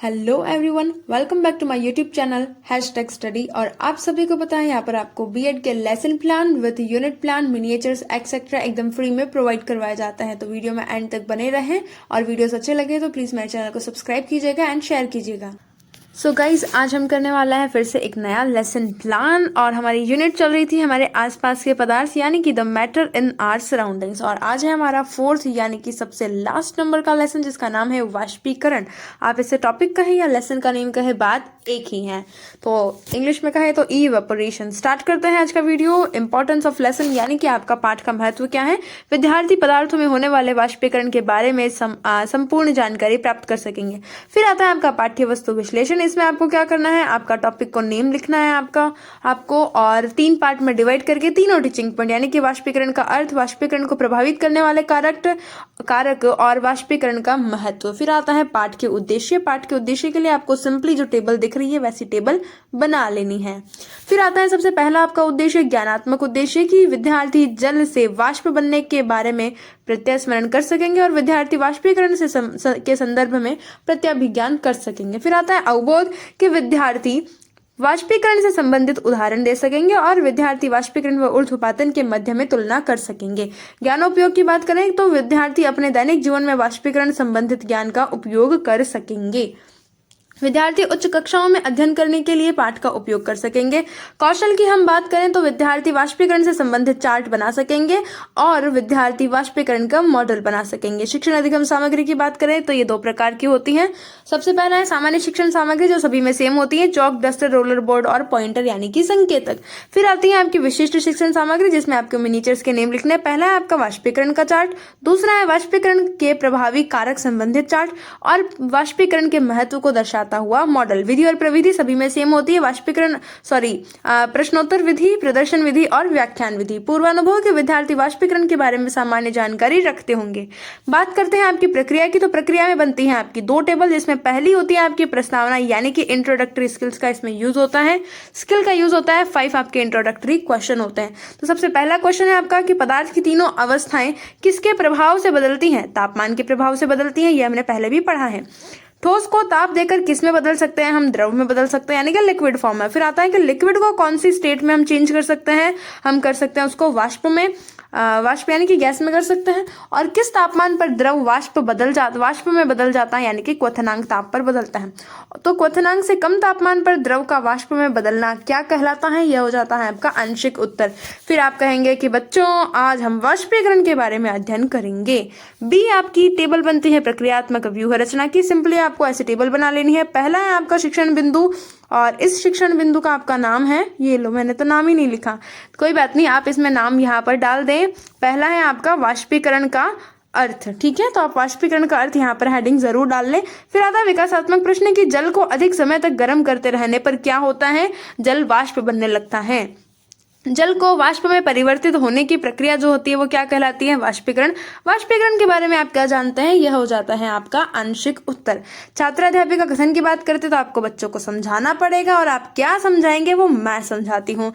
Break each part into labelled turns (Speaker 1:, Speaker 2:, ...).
Speaker 1: Hello everyone, welcome back to my YouTube channel hashtag study. और आप सभी को पता है यहाँ पर आपको बीएड के lesson plan with unit plan, miniatures etcetera एकदम फ्री में प्रोवाइड करवाया जाता है। तो वीडियो में एंड तक बने रहें और वीडियोस अच्छे लगे तो प्लीज मेरे चैनल को सब्सक्राइब कीजिएगा एंड शेयर कीजिएगा। सो गाइज, आज हम करने वाला है फिर से एक नया लेसन प्लान और हमारी यूनिट चल रही थी हमारे आसपास के पदार्थ यानी कि the matter in our surroundings. और आज है हमारा फोर्थ यानी कि सबसे लास्ट नंबर का लेसन जिसका नाम है वाष्पीकरण। आप इसे टॉपिक कहें या लेसन का नेम कहे, बात एक ही है। तो इंग्लिश में कहे तो इवेपोरेशन। स्टार्ट करते हैं आज का वीडियो। इंपॉर्टेंस ऑफ लेसन यानी कि आपका पाठ का महत्व क्या है। विद्यार्थी पदार्थों में होने वाले वाष्पीकरण के बारे में संपूर्ण जानकारी प्राप्त कर सकेंगे। फिर आता है आपका पाठ्य वस्तु विश्लेषण। इसमें आपको क्या करना है, आपका टॉपिक को नेम लिखना है आपको और 3 पार्ट में डिवाइड करके तीनों टीचिंग पॉइंट यानी कि वाष्पीकरण का अर्थ, वाष्पीकरण को प्रभावित करने वाले कारक और वाष्पीकरण का महत्व। फिर आता है पाठ के उद्देश्य। पाठ के उद्देश्य के लिए आपको सिंपली जो टेबल दिख रही है वैसी टेबल बना लेनी है। फिर आता है सबसे पहला आपका उद्देश्य ज्ञानात्मक उद्देश्य कि विद्यार्थी जल से वाष्प बनने के बारे में प्रत्यय स्मरण कर सकेंगे और विद्यार्थी वाष्पीकरण के संदर्भ में प्रत्याभिज्ञान कर सकेंगे। फिर आता है अवबोध कि विद्यार्थी वाष्पीकरण से संबंधित उदाहरण दे सकेंगे और विद्यार्थी वाष्पीकरण व ऊर्ध्वपातन के मध्य में तुलना कर सकेंगे। ज्ञानोपयोग की बात करें तो विद्यार्थी अपने दैनिक जीवन में वाष्पीकरण संबंधित ज्ञान का उपयोग कर सकेंगे। विद्यार्थी उच्च कक्षाओं में अध्ययन करने के लिए पाठ का उपयोग कर सकेंगे। कौशल की हम बात करें तो विद्यार्थी वाष्पीकरण से संबंधित चार्ट बना सकेंगे और विद्यार्थी वाष्पीकरण का मॉडल बना सकेंगे। शिक्षण अधिगम सामग्री की बात करें तो ये 2 प्रकार की होती है। सबसे पहला है सामान्य शिक्षण सामग्री जो सभी में सेम होती है, चौक, डस्टर, रोलर बोर्ड और पॉइंटर यानी कि संकेतक। फिर आती है आपकी विशिष्ट शिक्षण सामग्री जिसमें आपको मिनिएचर्स के नेम लिखने। पहला है आपका वाष्पीकरण का चार्ट, दूसरा है वाष्पीकरण के प्रभावी कारक संबंधित चार्ट और वाष्पीकरण के महत्व को दर्शाता हुआ मॉडल। विधि और प्रविधि सभी में सेम होती है। प्रश्नोत्तर विधि, प्रदर्शन विधि और व्याख्यान विधि। पूर्वानुभव के विद्यार्थी वाष्पीकरण के बारे में सामान्य जानकारी रखते होंगे। बात करते हैं आपकी प्रक्रिया की, तो प्रक्रिया में बनती है आपकी 2 टेबल जिसमें पहली होती है आपकी प्रस्तावना यानी कि इंट्रोडक्टरी स्किल्स का इसमें यूज होता है। स्किल का यूज होता है 5 आपके इंट्रोडक्टरी क्वेश्चन होते हैं। तो सबसे पहला क्वेश्चन है आपका कि पदार्थ की तीनों अवस्थाएं किसके प्रभाव से बदलती हैं। तापमान के प्रभाव से बदलती हैं, यह हमने पहले भी पढ़ा है। ठोस को ताप देकर किस में बदल सकते हैं, हम द्रव में बदल सकते हैं यानी कि लिक्विड फॉर्म में। फिर आता है कि लिक्विड को कौन सी स्टेट में हम चेंज कर सकते हैं, हम कर सकते हैं उसको वाष्प में, वाष्प यानी कि गैस में कर सकते हैं। और किस तापमान पर द्रव वाष्प में बदल जाता है यानी कि क्वथनांक ताप पर बदलता है। तो क्वथनांक से कम तापमान पर द्रव का वाष्प में बदलना क्या कहलाता है, यह हो जाता है आपका आंशिक उत्तर। फिर आप कहेंगे कि बच्चों आज हम वाष्पीकरण के बारे में अध्ययन करेंगे। बी आपकी टेबल बनती है प्रक्रियात्मक व्यूह रचना की। सिंपली आपको ऐसे टेबल बना लेनी है। पहला है आपका शिक्षण बिंदु और इस शिक्षण बिंदु का आपका नाम है, ये लो मैंने तो नाम ही नहीं लिखा, कोई बात नहीं, आप इसमें नाम यहाँ पर डाल दें। पहला है आपका वाष्पीकरण का अर्थ, ठीक है, तो आप वाष्पीकरण का अर्थ यहाँ पर हेडिंग जरूर डाल लें। फिर आता है विकासात्मक प्रश्न कि जल को अधिक समय तक गर्म करते रहने पर क्या होता है, जल वाष्प बनने लगता है। जल को वाष्प में परिवर्तित होने की प्रक्रिया जो होती है वो क्या कहलाती है, वाष्पीकरण। वाष्पीकरण के बारे में आप क्या जानते हैं, यह हो जाता है आपका आंशिक उत्तर। छात्राध्यापिका कथन की बात करते तो आपको बच्चों को समझाना पड़ेगा और आप क्या समझाएंगे वो मैं समझाती हूँ।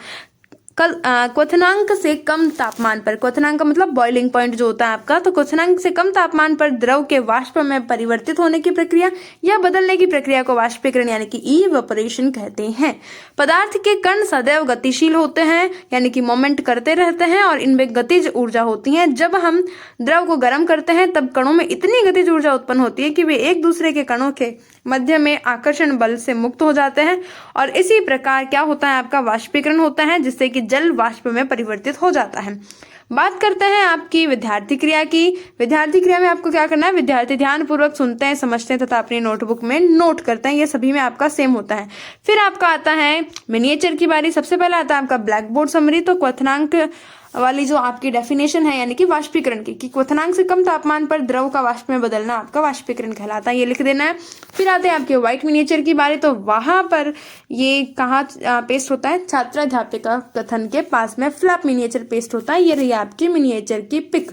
Speaker 1: क्वथनांक से कम तापमान पर, क्वथनांक का मतलब बॉइलिंग पॉइंट जो होता है आपका, तो क्वथनांक से कम तापमान पर द्रव के वाष्प में परिवर्तित होने की प्रक्रिया या बदलने की प्रक्रिया को वाष्पीकरण यानी कि इवेपोरेशन कहते हैं। पदार्थ के कण सदैव गतिशील होते हैं यानी कि मोमेंट करते रहते हैं और इनमें गतिज ऊर्जा होती है। जब हम द्रव को गर्म करते हैं तब कणों में इतनी गतिज ऊर्जा उत्पन्न होती है कि वे एक दूसरे के कणों के मध्य में आकर्षण बल से मुक्त हो जाते हैं और इसी प्रकार क्या होता है, आपका वाष्पीकरण होता है जिससे कि जल वाष्प में परिवर्तित हो जाता है। बात करते हैं आपकी विद्यार्थी क्रिया की। विद्यार्थी क्रिया में आपको क्या करना है, विद्यार्थी ध्यानपूर्वक सुनते हैं, समझते हैं तथा अपनी नोटबुक में नोट करते हैं, ये सभी में आपका सेम होता है। फिर आपका आता है मिनिएचर की बारी। सबसे पहले आता है आपका ब्लैक बोर्ड समरी। तो क्वथनांक वाली जो आपकी डेफिनेशन है यानी कि वाष्पीकरण की, कि क्वथनांक से कम तापमान पर द्रव का वाष्प में बदलना आपका वाष्पीकरण कहलाता है, ये लिख देना है। फिर आते हैं आपके व्हाइट मिनिएचर की बारी। तो वहां पर ये कहाँ पेस्ट होता है, छात्राध्यापिका कथन के पास में फ्लैप मिनिएचर पेस्ट होता है। ये रही आपकी मिनिएचर की पिक।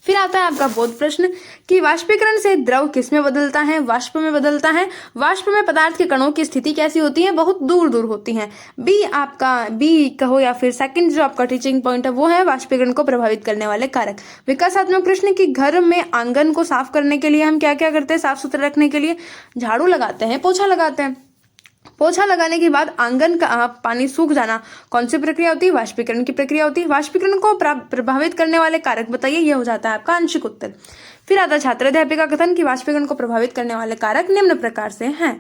Speaker 1: फिर आता है आपका बोध प्रश्न कि वाष्पीकरण से द्रव किस में बदलता है? वाष्प में बदलता है। वाष्प में पदार्थ के कणों की स्थिति कैसी होती है? बहुत दूर दूर होती है। बी आपका बी कहो या फिर सेकंड जो आपका टीचिंग पॉइंट है वो है वाष्पीकरण को प्रभावित करने वाले कारक। विकासात्मक प्रश्न कि घर में आंगन को साफ करने के लिए हम क्या क्या करते हैं? साफ सुथरा रखने के लिए झाड़ू लगाते हैं, पोछा लगाते हैं। पोछा लगाने के बाद आंगन का पानी सूख जाना कौन सी प्रक्रिया होती है? वाष्पीकरण की प्रक्रिया होती है। वाष्पीकरण को प्रभावित करने वाले कारक बताइए, यह हो जाता है आपका आंशिक उत्तर। फिर आता है छात्र अध्यापिका कथन कि वाष्पीकरण को प्रभावित करने वाले कारक निम्न प्रकार से हैं।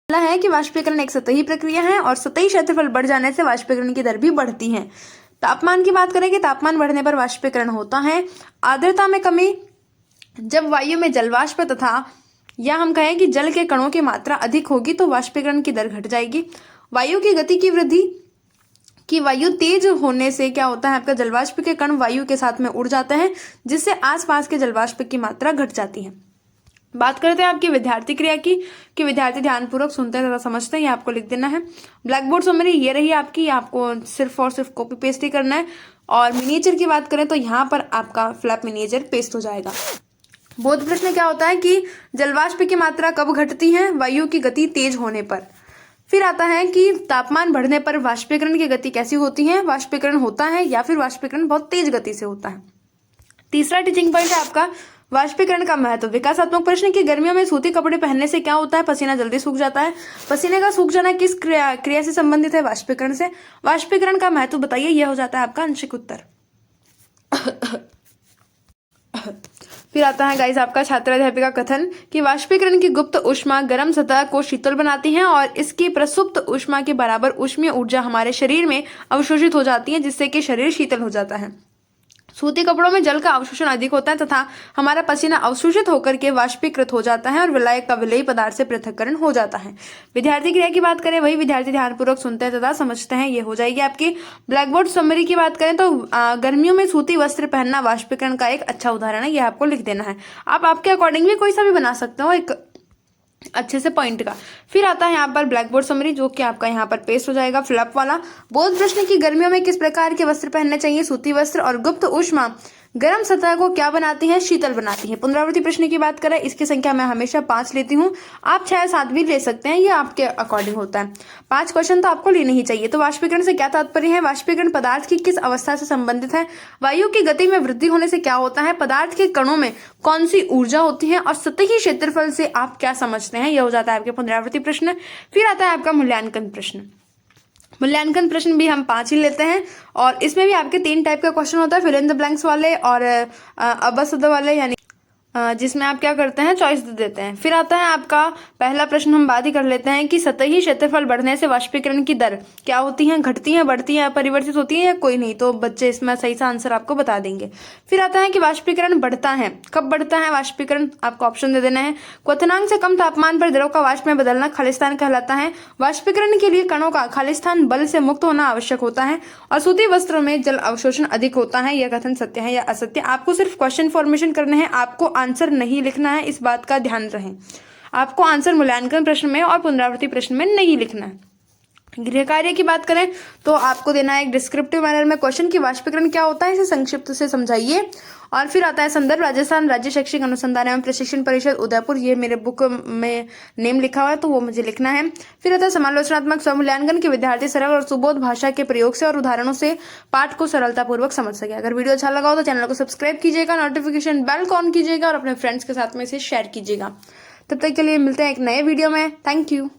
Speaker 1: पहला है कि वाष्पीकरण एक सतही प्रक्रिया है और सतही क्षेत्रफल बढ़ जाने से वाष्पीकरण की दर भी बढ़ती है। तापमान की बात करें कि तापमान बढ़ने पर वाष्पीकरण होता है। आर्द्रता में कमी, जब वायु में जलवाष्प तथा या हम कहें कि जल के कणों की मात्रा अधिक होगी तो वाष्पीकरण की दर घट जाएगी। वायु की गति की वृद्धि, कि वायु तेज होने से क्या होता है? आपका जलवाष्प के कण वायु के साथ में उड़ जाते हैं जिससे आसपास के जलवाष्प की मात्रा घट जाती है। बात करते हैं आपकी विद्यार्थी क्रिया की कि विद्यार्थी ध्यानपूर्वक सुनते हैं तथा समझते हैं, ये आपको लिख देना है। ब्लैक बोर्ड समरी ये रही आपकी, आपको सिर्फ और सिर्फ कॉपी पेस्ट ही करना है। और मिनिएचर की बात करें तो यहाँ पर आपका फ्लैप मिनिएचर पेस्ट हो जाएगा। बोध प्रश्न क्या होता है कि जलवाष्प की मात्रा कब घटती है? वायु की गति तेज होने पर। फिर आता है कि तापमान बढ़ने पर वाष्पीकरण की गति कैसी होती है? वाष्पीकरण होता है या फिर वाष्पीकरण बहुत तेज गति से होता है। तीसरा टीचिंग पॉइंट है आपका वाष्पीकरण का महत्व। विकासात्मक प्रश्न की गर्मियों में सूती कपड़े पहनने से क्या होता है? पसीना जल्दी सूख जाता है। पसीने का सूख जाना किस क्रिया से संबंधित है? वाष्पीकरण से। वाष्पीकरण का महत्व बताइए, यह हो जाता है आपका आंशिक उत्तर। फिर आता है गाइस आपका छात्र अध्यापिका कथन कि वाष्पीकरण की गुप्त ऊष्मा गर्म सतह को शीतल बनाती है और इसकी प्रसुप्त ऊष्मा के बराबर ऊष्मीय ऊर्जा हमारे शरीर में अवशोषित हो जाती है जिससे कि शरीर शीतल हो जाता है। सूती कपड़ों में जल का अवशोषण अधिक होता है तथा हमारा पसीना अवशोषित होकर के वाष्पीकृत हो जाता है और विलायक का विलेयी पदार्थ से पृथक्करण हो जाता है। विद्यार्थी क्रिया की बात करें, वही विद्यार्थी ध्यानपूर्वक सुनते हैं तथा समझते हैं, ये हो जाएगी आपकी। ब्लैक बोर्ड समरी की बात करें तो गर्मियों में सूती वस्त्र पहनना वाष्पीकरण का एक अच्छा उदाहरण है, यह आपको लिख देना है। आप आपके अकॉर्डिंग भी कोई सा भी बना सकते हो एक अच्छे से पॉइंट का। फिर आता है यहाँ पर ब्लैक बोर्ड समरी जो कि आपका यहाँ पर पेस्ट हो जाएगा फ्लप वाला। बोध प्रश्न की गर्मियों में किस प्रकार के वस्त्र पहनने चाहिए? सूती वस्त्र। और गुप्त ऊष्मा गर्म सतह को क्या बनाती है? शीतल बनाती है। पुनरावृत्ति प्रश्न की बात करें, इसकी संख्या मैं हमेशा 5 लेती हूँ, आप 6 7 भी ले सकते हैं, ये आपके अकॉर्डिंग होता है। 5 क्वेश्चन तो आपको लेने ही चाहिए। तो वाष्पीकरण से क्या तात्पर्य है? वाष्पीकरण पदार्थ की किस अवस्था से संबंधित है? वायु की गति में वृद्धि होने से क्या होता है? पदार्थ के कणों में कौन सी ऊर्जा होती है? और सतही क्षेत्रफल से आप क्या समझते हैं? यह हो जाता है आपके पुनरावृत्ति प्रश्न। फिर आता है आपका मूल्यांकन प्रश्न। मूल्यांकन प्रश्न भी हम 5 ही लेते हैं और इसमें भी आपके 3 टाइप का क्वेश्चन होता है, फिल इन द ब्लैंक्स वाले और अबसद वाले, यानी जिसमें आप क्या करते हैं? चॉइस दे देते हैं। फिर आता है आपका पहला प्रश्न, हम बात ही कर लेते हैं कि सतही क्षेत्रफल बढ़ने से वाष्पीकरण की दर क्या होती है? घटती है, बढ़ती है, परिवर्तित होती है या कोई नहीं? तो बच्चे इसमें सही सा आंसर आपको बता देंगे। फिर आता है कि वाष्पीकरण बढ़ता है, कब बढ़ता है वाष्पीकरण? आपको ऑप्शन दे देना है। क्वथनांक से कम तापमान पर द्रव का वाष्प में बदलना खालिस्तान कहलाता है। वाष्पीकरण के लिए कणों का खालिस्तान बल से मुक्त होना आवश्यक होता है और सूती वस्त्रों में जल अवशोषण अधिक होता है। यह कथन सत्य है या असत्य? आपको सिर्फ क्वेश्चन फॉर्मेशन करने हैं, आपको आंसर नहीं लिखना है, इस बात का ध्यान रहे। आपको आंसर मूल्यांकन प्रश्न में और पुनरावृत्ति प्रश्न में नहीं लिखना है। गृह कार्य की बात करें तो आपको देना है एक डिस्क्रिप्टिव मैनर में क्वेश्चन की वाष्पीकरण क्या होता है, इसे संक्षिप्त से समझाइए। और फिर आता है संदर्भ राजस्थान राज्य शैक्षिक अनुसंधान एवं प्रशिक्षण परिषद उदयपुर, ये मेरे बुक में नेम लिखा हुआ है तो वो मुझे लिखना है। फिर आता है समालोचनात्मक स्वमूल्यांकन के विद्यार्थी सरल और सुबोध भाषा के प्रयोग से और उदाहरणों से पाठ को सरलतापूर्वक समझ सके। अगर वीडियो अच्छा लगा हो तो चैनल को सब्सक्राइब कीजिएगा, नोटिफिकेशन बेल को ऑन कीजिएगा और अपने फ्रेंड्स के साथ में इसे शेयर कीजिएगा। तब तक के लिए मिलते हैं एक नए वीडियो में। Thank you.